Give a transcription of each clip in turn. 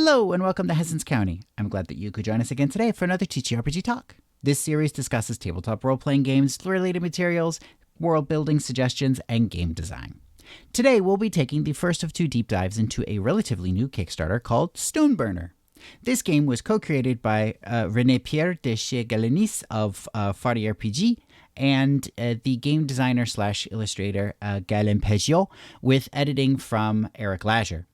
Hello and welcome to Hessens County. I'm glad that you could join us again today for another TTRPG talk. This series discusses tabletop role-playing games, related materials, world-building suggestions, and game design. Today we'll be taking the first of two deep dives into a relatively new Kickstarter called Stoneburner. This game was co-created by René-Pier Deshaies-Gélinas of Fari RPG and the game designer / illustrator Galen Pejeau, with editing from Eric Lasher.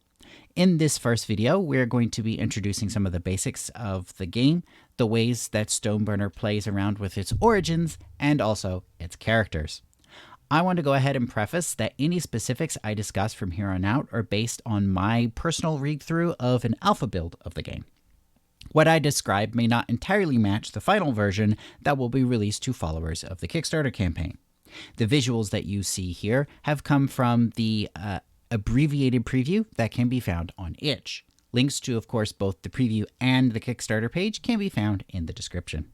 In this first video, we're going to be introducing some of the basics of the game, the ways that Stoneburner plays around with its origins, and also its characters. I want to go ahead and preface that any specifics I discuss from here on out are based on my personal read-through of an alpha build of the game. What I describe may not entirely match the final version that will be released to followers of the Kickstarter campaign. The visuals that you see here have come from the abbreviated preview that can be found on itch. Links to, of course, both the preview and the Kickstarter page can be found in the description.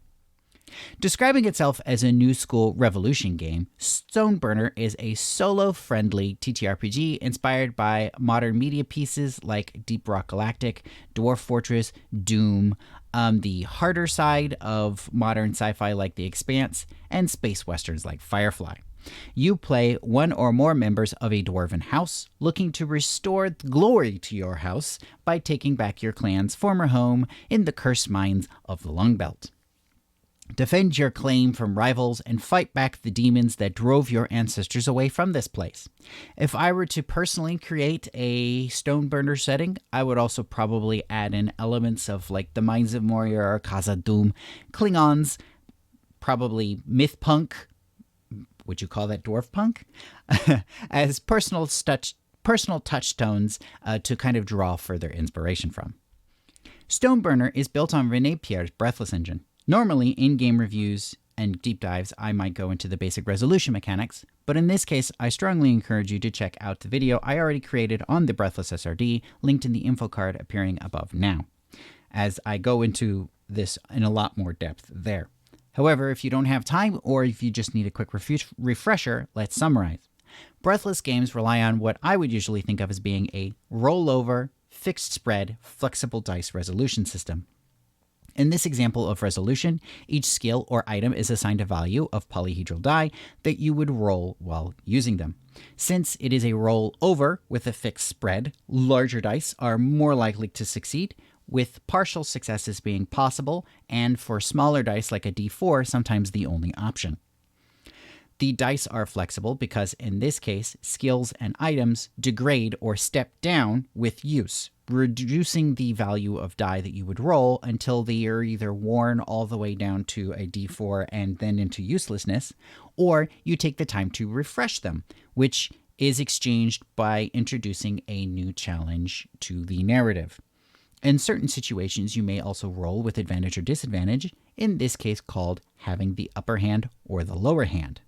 Describing itself as a new school revolution game, Stoneburner is a solo-friendly TTRPG inspired by modern media pieces like Deep Rock Galactic, Dwarf Fortress, Doom, the harder side of modern sci-fi like The Expanse, and space westerns like Firefly. You play one or more members of a dwarven house, looking to restore glory to your house by taking back your clan's former home in the cursed mines of the Longbelt. Defend your claim from rivals and fight back the demons that drove your ancestors away from this place. If I were to personally create a Stoneburner setting, I would also probably add in elements of like the Mines of Moria or Casa Doom, Klingons, probably myth punk. Would you call that dwarf punk? as personal touchstones to kind of draw further inspiration from. Stoneburner is built on René-Pier's Breathless engine. Normally, in game reviews and deep dives, I might go into the basic resolution mechanics, but in this case, I strongly encourage you to check out the video I already created on the Breathless SRD, linked in the info card appearing above now, as I go into this in a lot more depth there. However, if you don't have time or if you just need a quick refresher, let's summarize. Breathless games rely on what I would usually think of as being a rollover, fixed spread, flexible dice resolution system. In this example of resolution, each skill or item is assigned a value of polyhedral die that you would roll while using them. Since it is a roll over with a fixed spread, larger dice are more likely to succeed, with partial successes being possible, and for smaller dice like a D4, sometimes the only option. The dice are flexible because, in this case, skills and items degrade or step down with use, reducing the value of die that you would roll until they are either worn all the way down to a D4 and then into uselessness, or you take the time to refresh them, which is exchanged by introducing a new challenge to the narrative. In certain situations, you may also roll with advantage or disadvantage, in this case called having the upper hand or the lower hand.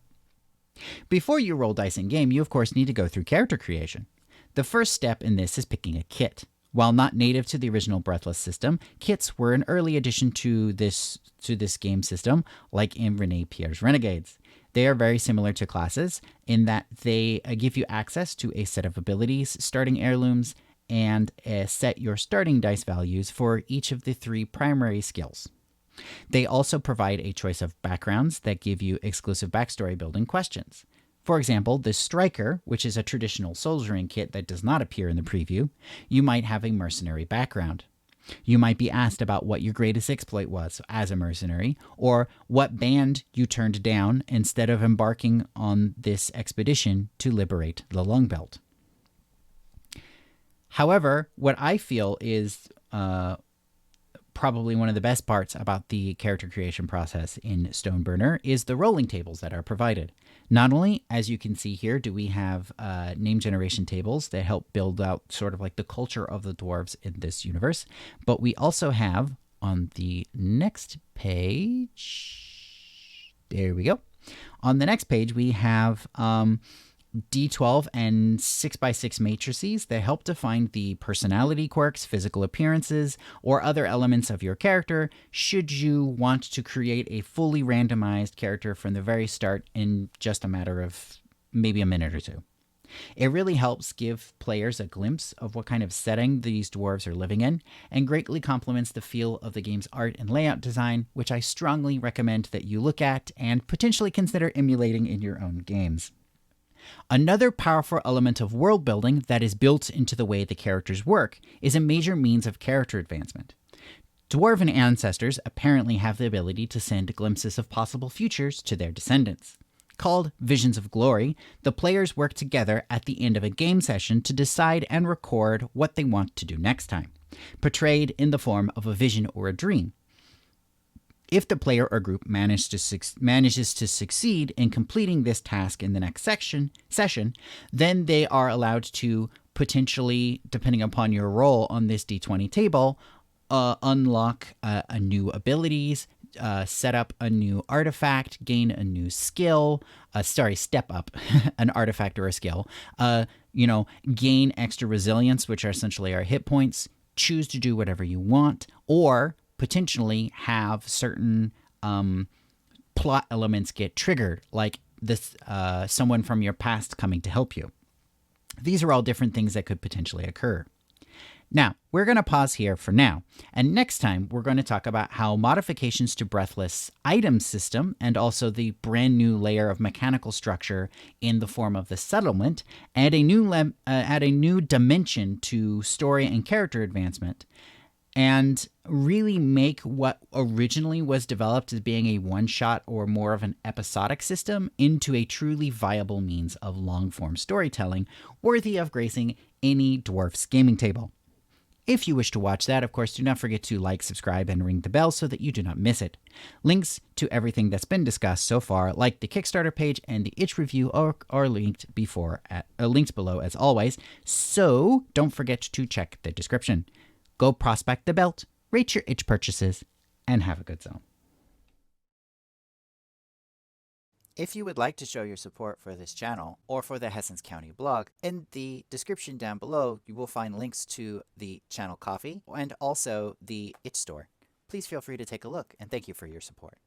Before you roll dice in-game, you of course need to go through character creation. The first step in this is picking a kit. While not native to the original Breathless system, kits were an early addition to this game system, like in René-Pier's Renegades. They are very similar to classes in that they give you access to a set of abilities, starting heirlooms, and set your starting dice values for each of the three primary skills. They also provide a choice of backgrounds that give you exclusive backstory building questions. For example, the Striker, which is a traditional soldiering kit that does not appear in the preview, you might have a mercenary background. You might be asked about what your greatest exploit was as a mercenary, or what band you turned down instead of embarking on this expedition to liberate the Longbelt. However, what I feel is probably one of the best parts about the character creation process in Stoneburner is the rolling tables that are provided. Not only, as you can see here, do we have name generation tables that help build out sort of like the culture of the dwarves in this universe, but we also have on the next page, there we go. On the next page, we have D12 and 6x6 matrices that help define the personality quirks, physical appearances, or other elements of your character should you want to create a fully randomized character from the very start in just a matter of maybe a minute or two. It really helps give players a glimpse of what kind of setting these dwarves are living in, and greatly complements the feel of the game's art and layout design, which I strongly recommend that you look at and potentially consider emulating in your own games. Another powerful element of world building that is built into the way the characters work is a major means of character advancement. Dwarven ancestors apparently have the ability to send glimpses of possible futures to their descendants. Called Visions of Glory, the players work together at the end of a game session to decide and record what they want to do next time, portrayed in the form of a vision or a dream. If the player or group manages to succeed in completing this task in the next session, then they are allowed to potentially, depending upon your role on this D20 table, unlock new abilities, set up a new artifact, gain a new skill, step up an artifact or a skill, gain extra resilience, which are essentially our hit points, choose to do whatever you want, or potentially have certain plot elements get triggered, like this someone from your past coming to help you. These are all different things that could potentially occur. Now, we're going to pause here for now, and next time we're going to talk about how modifications to Breathless item system and also the brand new layer of mechanical structure in the form of the settlement add a new dimension to story and character advancement, and really make what originally was developed as being a one-shot or more of an episodic system into a truly viable means of long-form storytelling worthy of gracing any dwarf's gaming table. If you wish to watch that, of course, do not forget to like, subscribe, and ring the bell so that you do not miss it. Links to everything that's been discussed so far, like the Kickstarter page and the itch review, are linked below as always, so don't forget to check the description. Go prospect the belt, rate your itch purchases, and have a good zone. If you would like to show your support for this channel or for the Hessens County blog, in the description down below you will find links to the channel coffee and also the itch store. Please feel free to take a look, and thank you for your support.